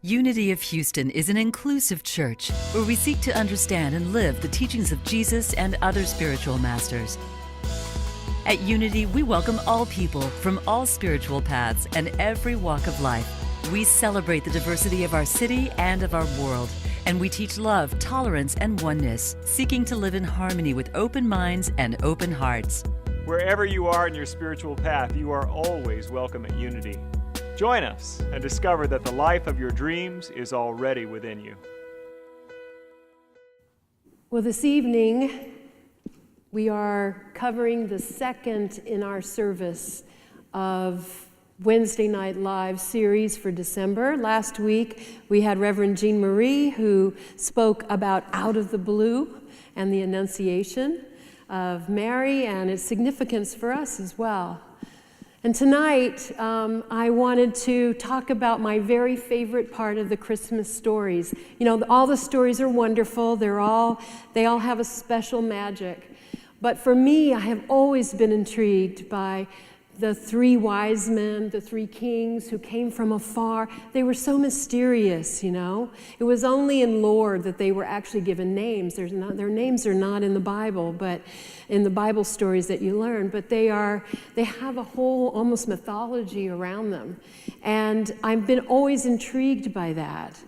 Unity of Houston is an inclusive church where we seek to understand and live the teachings of Jesus and other spiritual masters. At Unity, we welcome all people from all spiritual paths and every walk of life. We celebrate the diversity of our city and of our world, and we teach love, tolerance, and oneness, seeking to live in harmony with open minds and open hearts. Wherever you are in your spiritual path, you are always welcome at Unity. Join us and discover that the life of your dreams is already within you. Well, this evening, we are covering the second in our service of Wednesday Night Live series for December. Last week, we had Reverend Jean Marie, who spoke about Out of the Blue and the Annunciation of Mary and its significance for us as well. And tonight, I wanted to talk about my very favorite part of the Christmas stories. You know, all the stories are wonderful. They all have a special magic. But for me, I have always been intrigued by the three wise men, the three kings who came from afar. They were so mysterious, you know. It was only in lore that they were actually given names. Their names are not in the Bible, but in the Bible stories that you learn. But they have a whole almost mythology around them. And I've been always intrigued by that.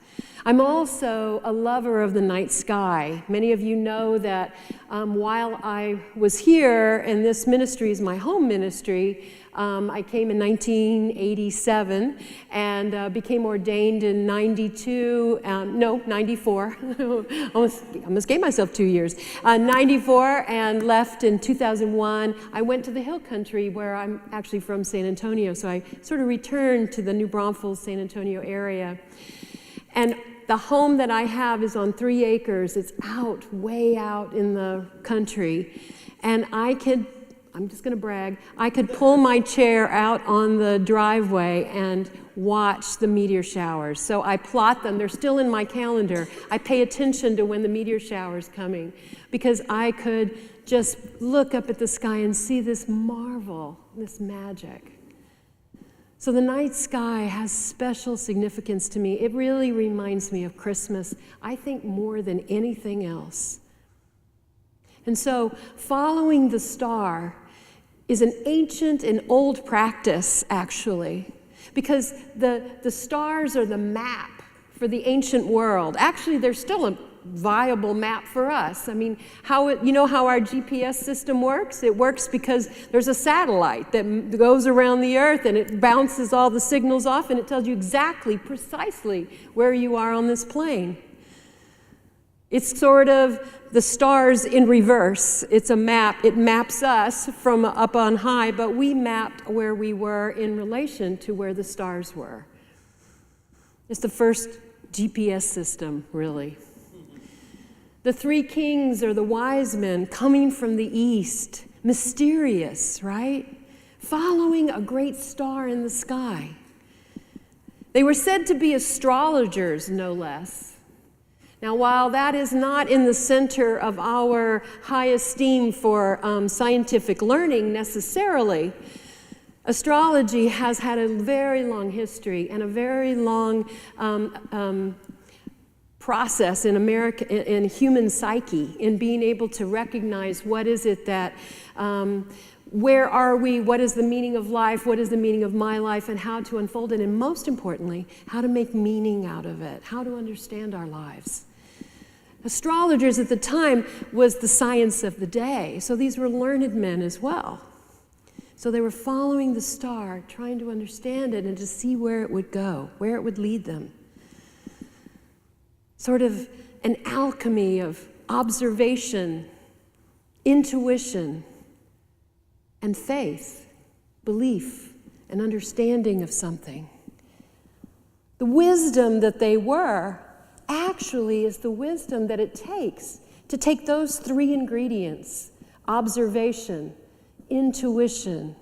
I'm also a lover of the night sky. Many of you know that while I was here, and this ministry is my home ministry, I came in 1987 and became ordained in 94. almost gave myself 2 years. 94 and left in 2001. I went to the Hill Country where I'm actually from San Antonio, so I sort of returned to the New Braunfels, San Antonio area. And the home that I have is on 3 acres. It's way out in the country. And I'm just going to brag, I could pull my chair out on the driveway and watch the meteor showers. So I plot them. They're still in my calendar. I pay attention to when the meteor shower's coming because I could just look up at the sky and see this marvel, this magic. So the night sky has special significance to me. It really reminds me of Christmas, I think more than anything else. And so following the star is an ancient and old practice, actually, because the stars are the map for the ancient world. Actually, they're still a viable map for us. I mean, you know how our GPS system works? It works because there's a satellite that goes around the earth and it bounces all the signals off and it tells you precisely where you are on this plane. It's sort of the stars in reverse. It's a map. It maps us from up on high, but we mapped where we were in relation to where the stars were. It's the first GPS system, really. The 3 kings are the wise men coming from the east, mysterious, right? Following a great star in the sky. They were said to be astrologers, no less. Now, while that is not in the center of our high esteem for scientific learning necessarily, astrology has had a very long history and a very long process in in human psyche, in being able to recognize what is it that, where are we, what is the meaning of life, what is the meaning of my life, and how to unfold it, and most importantly, how to make meaning out of it, how to understand our lives. Astrologers at the time was the science of the day, so these were learned men as well. So they were following the star, trying to understand it and to see where it would go, where it would lead them. Sort of an alchemy of observation, intuition, and faith, belief, and understanding of something. The wisdom that they were actually is the wisdom that it takes to take those 3 ingredients, observation, intuition,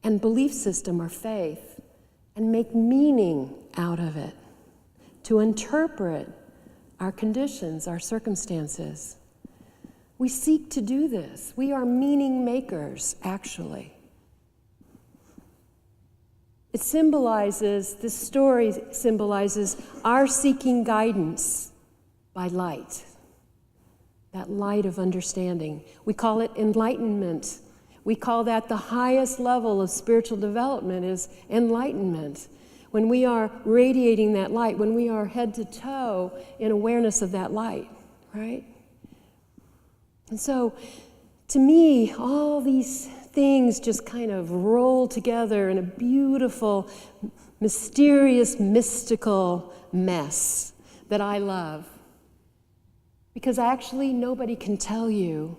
and belief system or faith, and make meaning out of it, to interpret our conditions, our circumstances. We seek to do this. We are meaning makers, actually. This story symbolizes our seeking guidance by light, that light of understanding. We call it enlightenment. We call that the highest level of spiritual development is enlightenment. When we are radiating that light, when we are head to toe in awareness of that light, right? And so, to me, all these things just kind of roll together in a beautiful, mysterious, mystical mess that I love. Because actually, nobody can tell you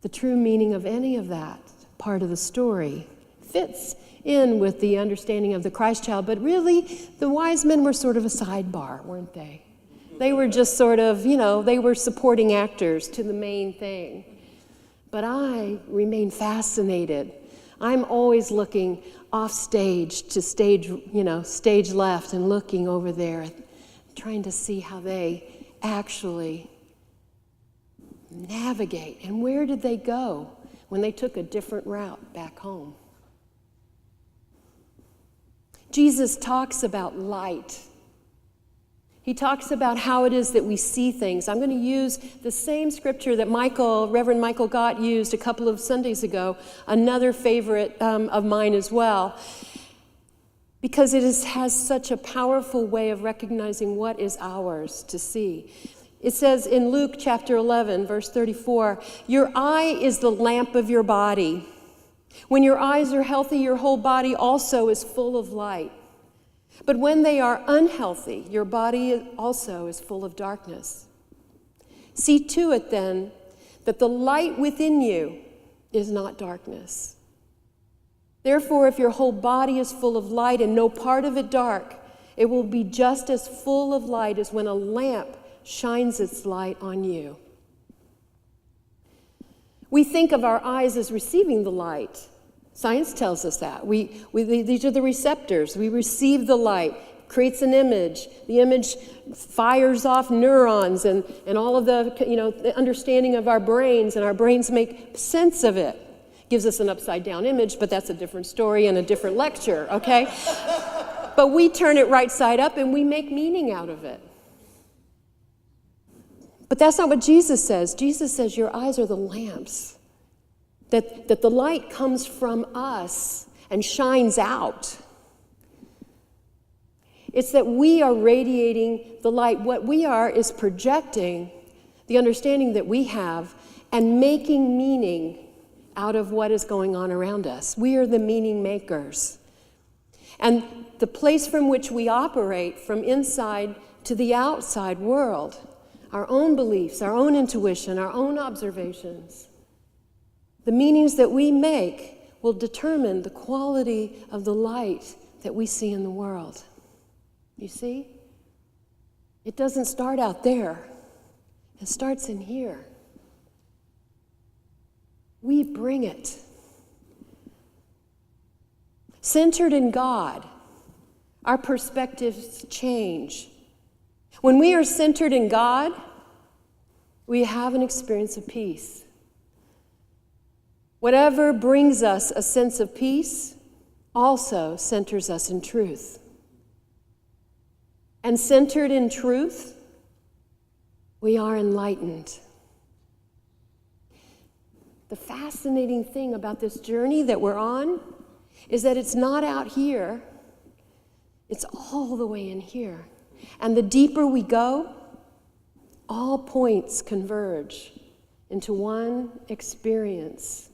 the true meaning of any of that part of the story. Fits in with the understanding of the Christ child, but really, the wise men were sort of a sidebar, weren't they? They were just sort of, they were supporting actors to the main thing. But I remain fascinated. I'm always looking off stage to stage left and looking over there, trying to see how they actually navigate. And where did they go when they took a different route back home? Jesus talks about light. He talks about how it is that we see things. I'm going to use the same scripture that Reverend Michael Gott used a couple of Sundays ago, another favorite of mine as well, because it has such a powerful way of recognizing what is ours to see. It says in Luke chapter 11, verse 34, "Your eye is the lamp of your body. When your eyes are healthy, your whole body also is full of light. But when they are unhealthy, your body also is full of darkness. See to it then that the light within you is not darkness. Therefore, if your whole body is full of light and no part of it dark, it will be just as full of light as when a lamp shines its light on you." We think of our eyes as receiving the light. Science tells us that. These are the receptors. We receive the light, creates an image. The image fires off neurons and all of the understanding of our brains, and our brains make sense of it. Gives us an upside-down image, but that's a different story and a different lecture, okay? But we turn it right side up and we make meaning out of it. But that's not what Jesus says. Jesus says your eyes are the lamps. That the light comes from us and shines out. It's that we are radiating the light. What we are is projecting the understanding that we have and making meaning out of what is going on around us. We are the meaning makers. And the place from which we operate, from inside to the outside world, our own beliefs, our own intuition, our own observations, the meanings that we make will determine the quality of the light that we see in the world. You see? It doesn't start out there. It starts in here. We bring it. Centered in God, our perspectives change. When we are centered in God, we have an experience of peace. Whatever brings us a sense of peace also centers us in truth. And centered in truth, we are enlightened. The fascinating thing about this journey that we're on is that it's not out here, it's all the way in here. And the deeper we go, all points converge into one experience.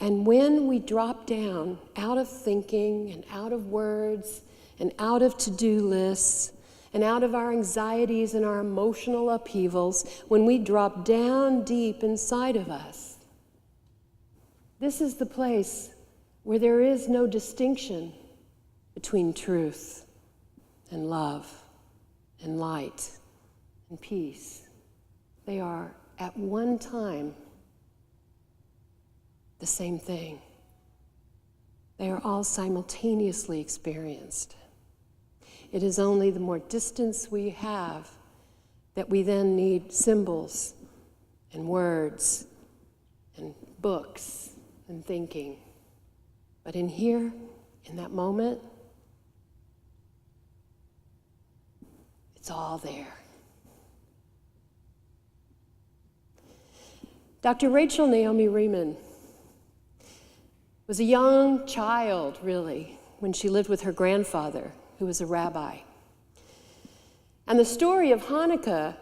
And when we drop down out of thinking and out of words and out of to-do lists and out of our anxieties and our emotional upheavals, when we drop down deep inside of us, this is the place where there is no distinction between truth and love and light and peace. They are at one time the same thing. They are all simultaneously experienced. It is only the more distance we have that we then need symbols and words and books and thinking. But in here, In that moment, it's all there. Dr. Rachel Naomi Remen was a young child, really, when she lived with her grandfather, who was a rabbi. And the story of Hanukkah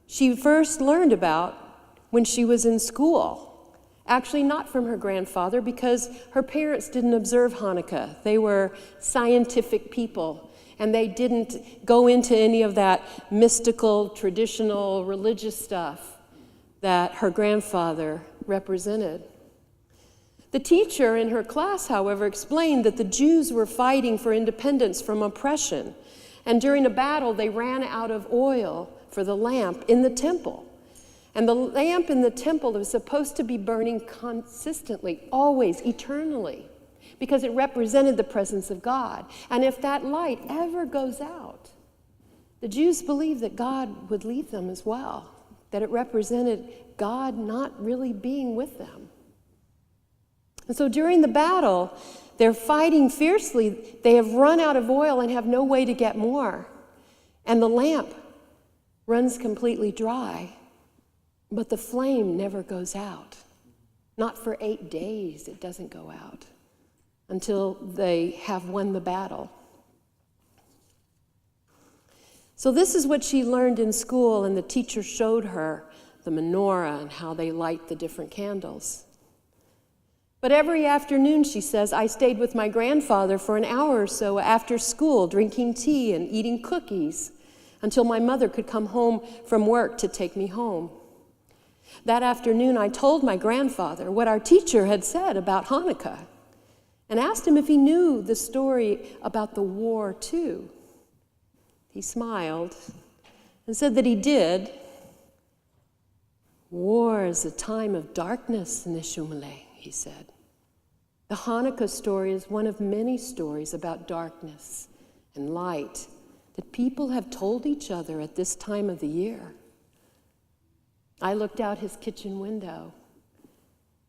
she first learned about when she was in school. Actually, not from her grandfather, because her parents didn't observe Hanukkah. They were scientific people, and they didn't go into any of that mystical, traditional, religious stuff that her grandfather represented. The teacher in her class, however, explained that the Jews were fighting for independence from oppression, and during a battle they ran out of oil for the lamp in the temple. And the lamp in the temple was supposed to be burning consistently, always, eternally, because it represented the presence of God. And if that light ever goes out, the Jews believed that God would leave them as well, that it represented God not really being with them. And so during the battle, they're fighting fiercely. They have run out of oil and have no way to get more. And the lamp runs completely dry, but the flame never goes out. Not for 8 days, it doesn't go out until they have won the battle. So this is what she learned in school, and the teacher showed her the menorah and how they light the different candles. But every afternoon, she says, I stayed with my grandfather for an hour or so after school, drinking tea and eating cookies until my mother could come home from work to take me home. That afternoon, I told my grandfather what our teacher had said about Hanukkah and asked him if he knew the story about the war, too. He smiled and said that he did. War is a time of darkness, Nishumale, he said. The Hanukkah story is one of many stories about darkness and light that people have told each other at this time of the year. I looked out his kitchen window.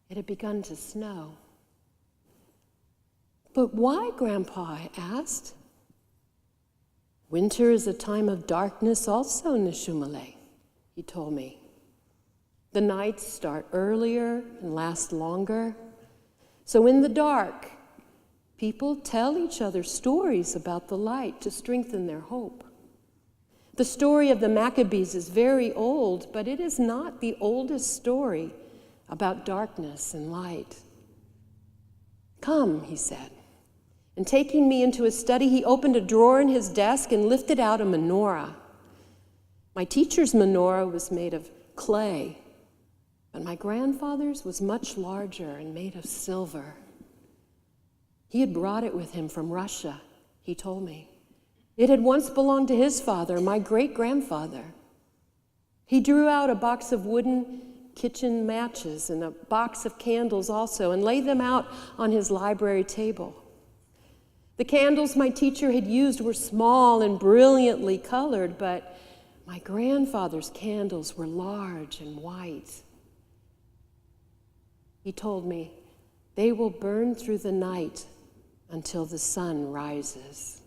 It had begun to snow. But why, Grandpa? I asked. Winter is a time of darkness also, Nishumale, he told me. The nights start earlier and last longer. So in the dark, people tell each other stories about the light to strengthen their hope. The story of the Maccabees is very old, but it is not the oldest story about darkness and light. Come, he said. And taking me into his study, he opened a drawer in his desk and lifted out a menorah. My teacher's menorah was made of clay, but my grandfather's was much larger and made of silver. He had brought it with him from Russia, he told me. It had once belonged to his father, my great-grandfather. He drew out a box of wooden kitchen matches and a box of candles also, and laid them out on his library table. The candles my teacher had used were small and brilliantly colored, but my grandfather's candles were large and white. He told me, they will burn through the night until the sun rises.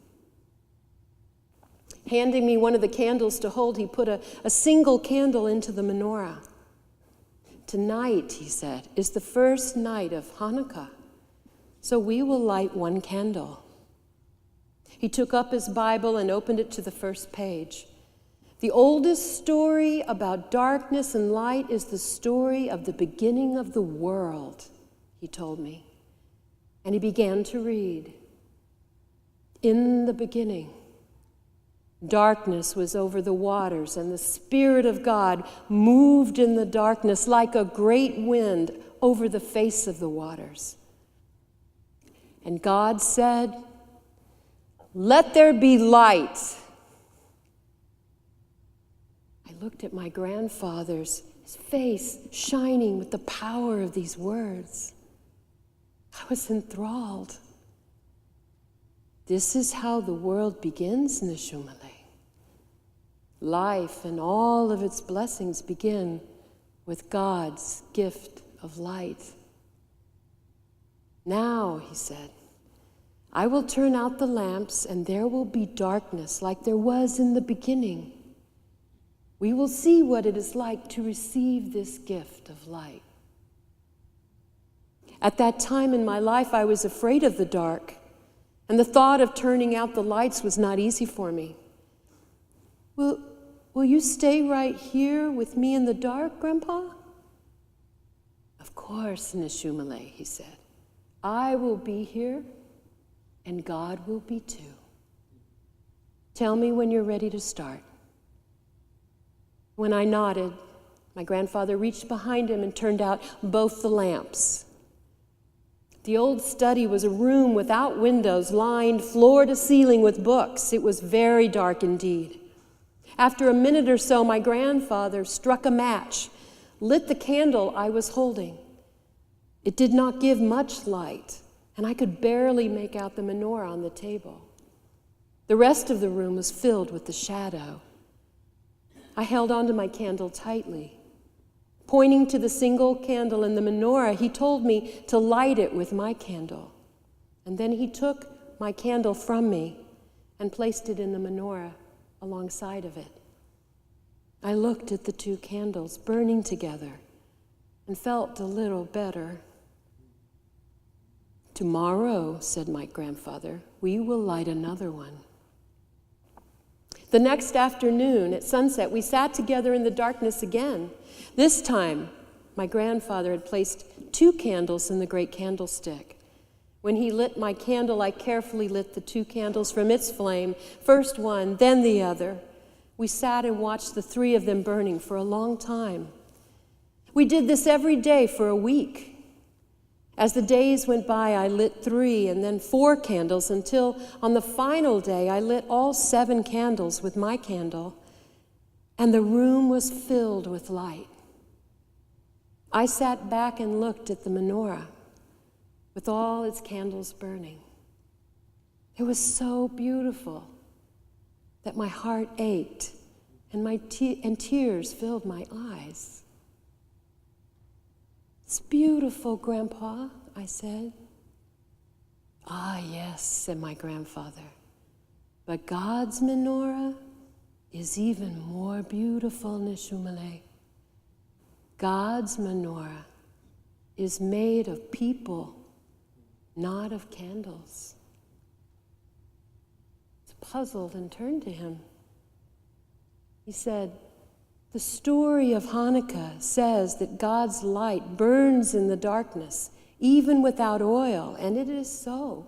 Handing me one of the candles to hold, he put a single candle into the menorah. Tonight, he said, is the first night of Hanukkah, so we will light one candle. He took up his Bible and opened it to the first page. The oldest story about darkness and light is the story of the beginning of the world, he told me. And he began to read. In the beginning, darkness was over the waters, and the Spirit of God moved in the darkness like a great wind over the face of the waters. And God said, "Let there be light." I looked at my grandfather's, his face shining with the power of these words. I was enthralled. This is how the world begins, Nishumale. Life and all of its blessings begin with God's gift of light. Now, he said, I will turn out the lamps, and there will be darkness like there was in the beginning. We will see what it is like to receive this gift of light. At that time in my life, I was afraid of the dark, and the thought of turning out the lights was not easy for me. Will you stay right here with me in the dark, Grandpa? Of course, Nishumale, he said. I will be here, and God will be too. Tell me when you're ready to start. When I nodded, my grandfather reached behind him and turned out both the lamps. The old study was a room without windows, lined floor to ceiling with books. It was very dark indeed. After a minute or so, my grandfather struck a match, lit the candle I was holding. It did not give much light, and I could barely make out the menorah on the table. The rest of the room was filled with the shadow. I held onto my candle tightly. Pointing to the single candle in the menorah, he told me to light it with my candle. And then he took my candle from me and placed it in the menorah alongside of it. I looked at the two candles burning together and felt a little better. Tomorrow, said my grandfather, we will light another one. The next afternoon at sunset, we sat together in the darkness again. This time, my grandfather had placed 2 candles in the great candlestick. When he lit my candle, I carefully lit the 2 candles from its flame, first one, then the other. We sat and watched the 3 of them burning for a long time. We did this every day for a week. As the days went by, I lit 3 and then 4 candles until on the final day, I lit all 7 candles with my candle, and the room was filled with light. I sat back and looked at the menorah with all its candles burning. It was so beautiful that my heart ached and tears filled my eyes. It's beautiful, Grandpa, I said. Ah, yes, said my grandfather. But God's menorah is even more beautiful, Nishumale. God's menorah is made of people, not of candles. I was puzzled and turned to him. He said, the story of Hanukkah says that God's light burns in the darkness, even without oil, and it is so.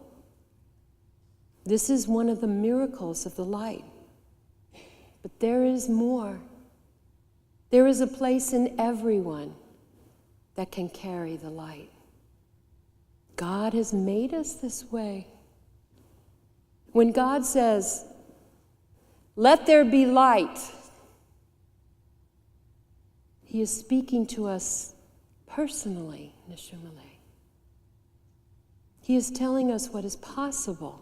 This is one of the miracles of the light. But there is more. There is a place in everyone that can carry the light. God has made us this way. When God says, "Let there be light," He is speaking to us personally, Nishumale. He is telling us what is possible,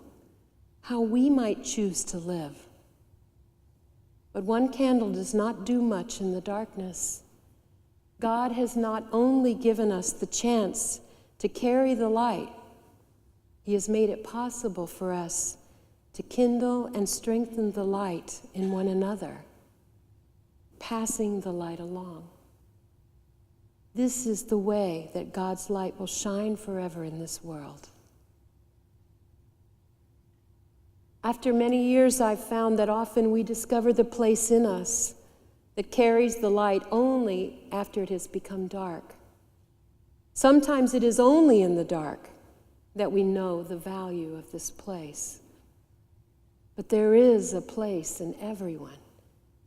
how we might choose to live. But one candle does not do much in the darkness. God has not only given us the chance to carry the light, He has made it possible for us to kindle and strengthen the light in one another, passing the light along. This is the way that God's light will shine forever in this world. After many years, I've found that often we discover the place in us that carries the light only after it has become dark. Sometimes it is only in the dark that we know the value of this place. But there is a place in everyone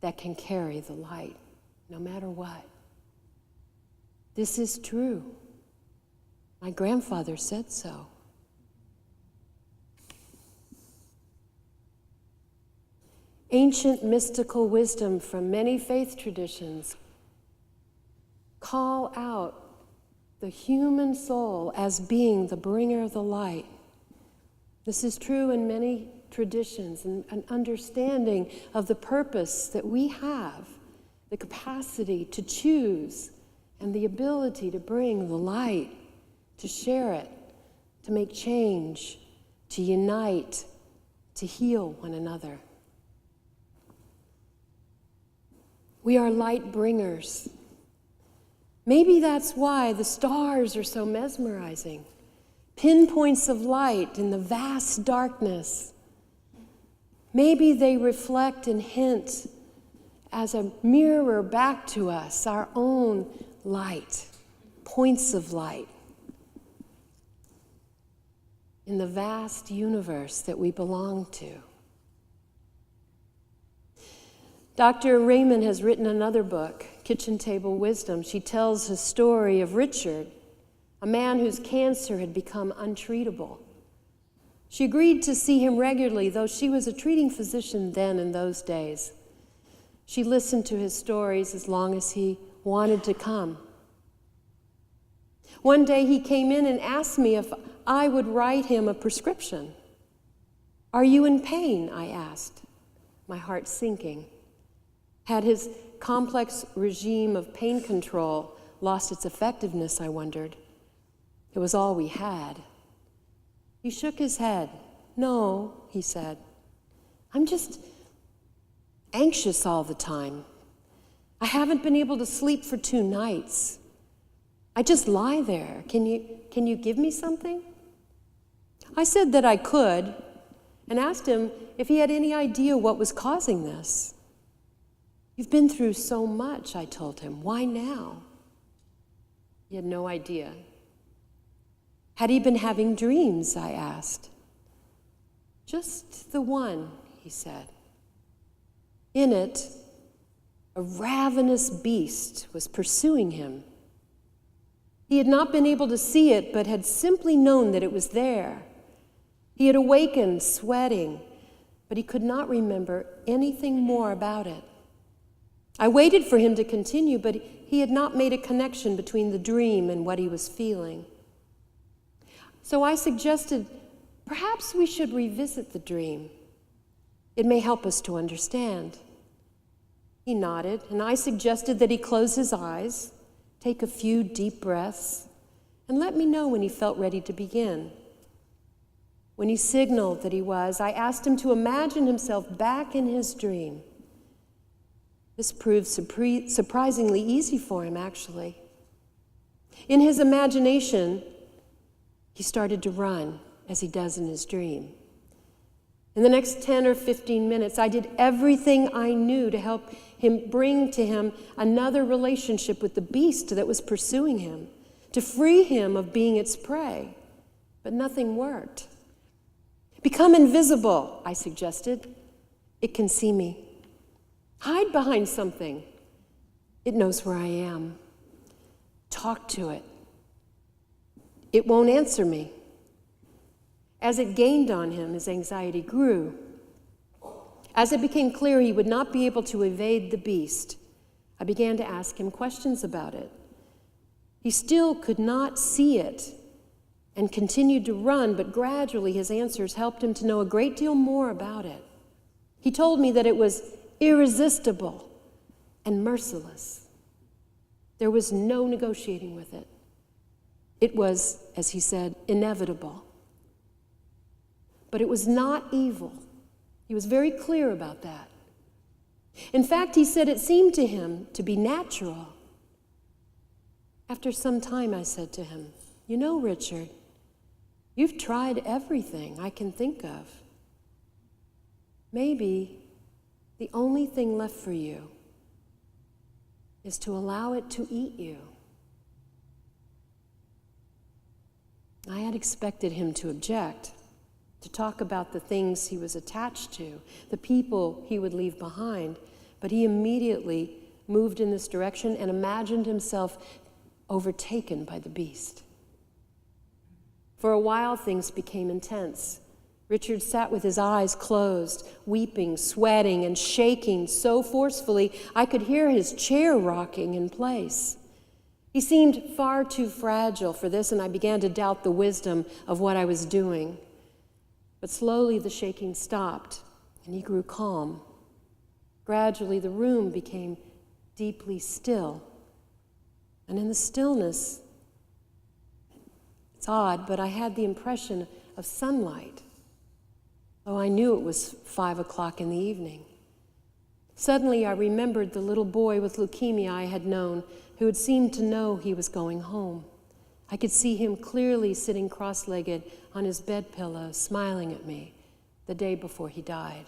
that can carry the light, no matter what. This is true. My grandfather said so. Ancient mystical wisdom from many faith traditions call out the human soul as being the bringer of the light. This is true in many traditions, and an understanding of the purpose that we have, the capacity to choose, and the ability to bring the light, to share it, to make change, to unite, to heal one another. We are light bringers. Maybe that's why the stars are so mesmerizing. Pinpoints of light in the vast darkness. Maybe they reflect and hint as a mirror back to us our own light, points of light in the vast universe that we belong to. Dr. Raymond has written another book, Kitchen Table Wisdom. She tells the story of Richard, a man whose cancer had become untreatable. She agreed to see him regularly, though she was a treating physician then in those days. She listened to his stories as long as he wanted to come. One day he came in and asked me if I would write him a prescription. "Are you in pain?" I asked, my heart sinking. Had his complex regime of pain control lost its effectiveness, I wondered. It was all we had. He shook his head. "No," he said. "I'm just anxious all the time. I haven't been able to sleep for 2 nights. I just lie there. Can you give me something?" I said that I could and asked him if he had any idea what was causing this. "You've been through so much," I told him. "Why now?" He had no idea. Had he been having dreams, I asked. "Just the one," he said. In it, a ravenous beast was pursuing him. He had not been able to see it, but had simply known that it was there. He had awakened sweating, but he could not remember anything more about it. I waited for him to continue, but he had not made a connection between the dream and what he was feeling. So I suggested, perhaps we should revisit the dream. It may help us to understand. He nodded, and I suggested that he close his eyes, take a few deep breaths, and let me know when he felt ready to begin. When he signaled that he was, I asked him to imagine himself back in his dream. This proved surprisingly easy for him, actually. In his imagination, he started to run, as he does in his dream. In the next 10 or 15 minutes, I did everything I knew to help him bring to him another relationship with the beast that was pursuing him, to free him of being its prey. But nothing worked. "Become invisible," I suggested. "It can see me. Hide behind something. It knows where I am. Talk to it. It won't answer me." As it gained on him, his anxiety grew. As it became clear he would not be able to evade the beast, I began to ask him questions about it. He still could not see it and continued to run, but gradually his answers helped him to know a great deal more about it. He told me that it was irresistible and merciless. There was no negotiating with it. It was, as he said, inevitable. But it was not evil. He was very clear about that. In fact, he said it seemed to him to be natural. After some time, I said to him, "You know, Richard, you've tried everything I can think of. Maybe the only thing left for you is to allow it to eat you." I had expected him to object, to talk about the things he was attached to, the people he would leave behind, but he immediately moved in this direction and imagined himself overtaken by the beast. For a while, things became intense. Richard sat with his eyes closed, weeping, sweating, and shaking so forcefully I could hear his chair rocking in place. He seemed far too fragile for this, and I began to doubt the wisdom of what I was doing. But slowly the shaking stopped, and he grew calm. Gradually, the room became deeply still. And in the stillness, it's odd, but I had the impression of sunlight though I knew it was 5 o'clock in the evening. Suddenly, I remembered the little boy with leukemia I had known, who had seemed to know he was going home. I could see him clearly sitting cross-legged on his bed pillow, smiling at me the day before he died.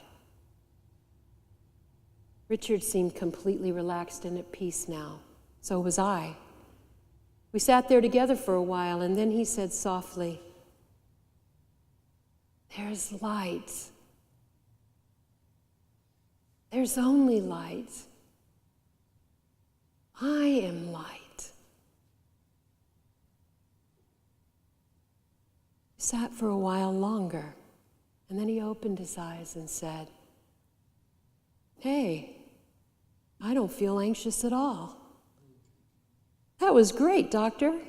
Richard seemed completely relaxed and at peace now. So was I. We sat there together for a while, and then he said softly, "There's light. There's only light. I am light." We sat for a while longer, and then he opened his eyes and said, "Hey, I don't feel anxious at all." "That was great, Doctor."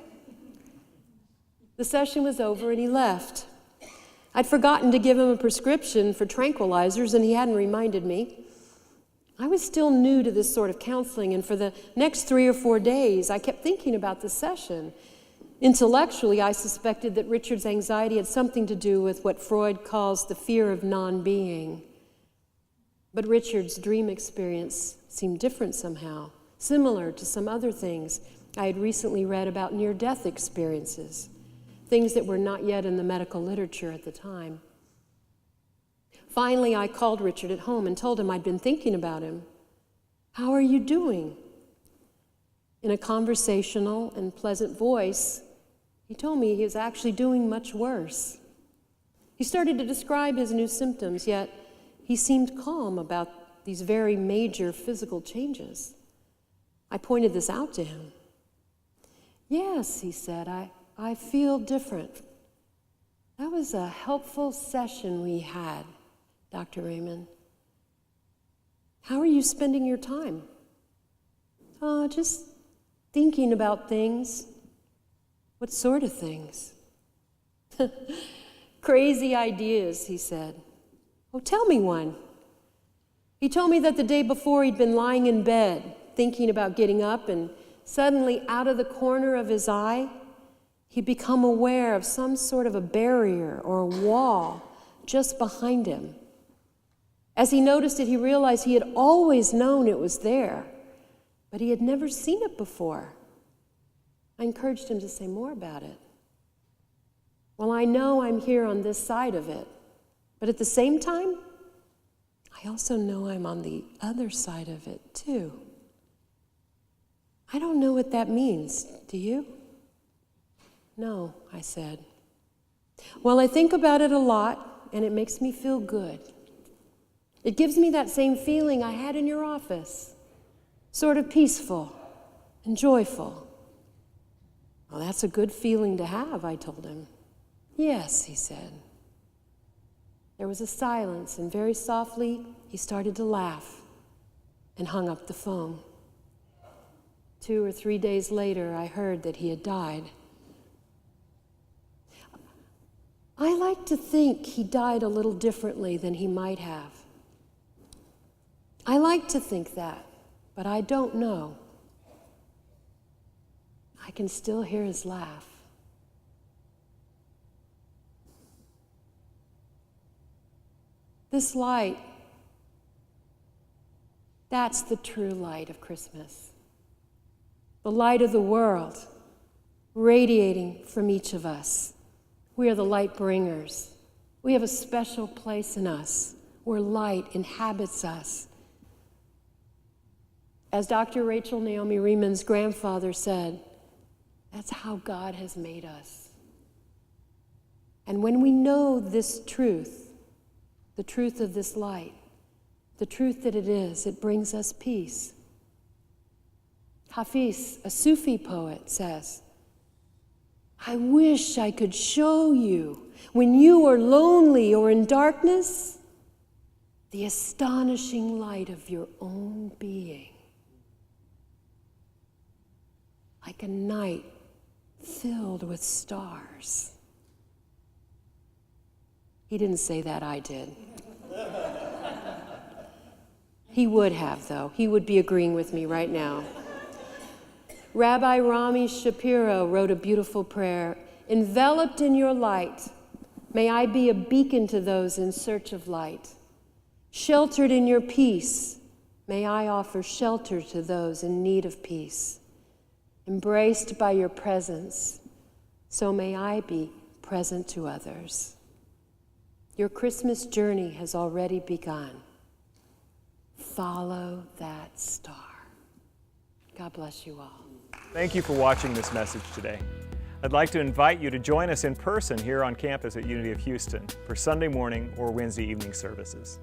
The session was over and he left. I'd forgotten to give him a prescription for tranquilizers and he hadn't reminded me. I was still new to this sort of counseling, and for the next 3 or 4 days, I kept thinking about the session. Intellectually, I suspected that Richard's anxiety had something to do with what Freud calls the fear of non-being. But Richard's dream experience seemed different somehow, similar to some other things I had recently read about near-death experiences, things that were not yet in the medical literature at the time. Finally, I called Richard at home and told him I'd been thinking about him. "How are you doing?" In a conversational and pleasant voice, he told me he was actually doing much worse. He started to describe his new symptoms, yet he seemed calm about these very major physical changes. I pointed this out to him. "Yes," he said, I feel different. That was a helpful session we had, Dr. Raymond. How are you spending your time?" "Oh, just thinking about things." "What sort of things?" "Crazy ideas," he said. "Oh, tell me one." He told me that the day before he'd been lying in bed, thinking about getting up, and suddenly out of the corner of his eye, he'd become aware of some sort of a barrier or a wall just behind him. As he noticed it, he realized he had always known it was there, but he had never seen it before. I encouraged him to say more about it. "Well, I know I'm here on this side of it, but at the same time, I also know I'm on the other side of it, too. I don't know what that means. Do you?" "No," I said. "Well, I think about it a lot, and it makes me feel good. It gives me that same feeling I had in your office, sort of peaceful and joyful." "Well, that's a good feeling to have," I told him. "Yes," he said. There was a silence, and very softly he started to laugh and hung up the phone. 2 or 3 days later, I heard that he had died. I like to think he died a little differently than he might have. I like to think that, but I don't know. I can still hear his laugh. This light, that's the true light of Christmas. The light of the world, radiating from each of us. We are the light bringers. We have a special place in us where light inhabits us. As Dr. Rachel Naomi Reman's grandfather said, that's how God has made us. And when we know this truth, the truth of this light, the truth that it is, it brings us peace. Hafiz, a Sufi poet, says, "I wish I could show you, when you are lonely or in darkness, the astonishing light of your own being. Like a night filled with stars." He didn't say that, I did. He would have, though. He would be agreeing with me right now. Rabbi Rami Shapiro wrote a beautiful prayer. "Enveloped in your light, May I be a beacon to those in search of light. Sheltered in your peace, may I offer shelter to those in need of peace. Embraced by your presence, so may I be present to others. Your Christmas journey has already begun. Follow that star. God bless you all. Thank you for watching this message today. I'd like to invite you to join us in person here on campus at Unity of Houston for Sunday morning or Wednesday evening services.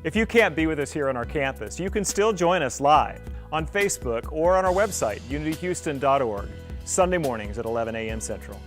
If you can't be with us here on our campus, you can still join us live on Facebook or on our website, unityhouston.org, Sunday mornings at 11 a.m. Central.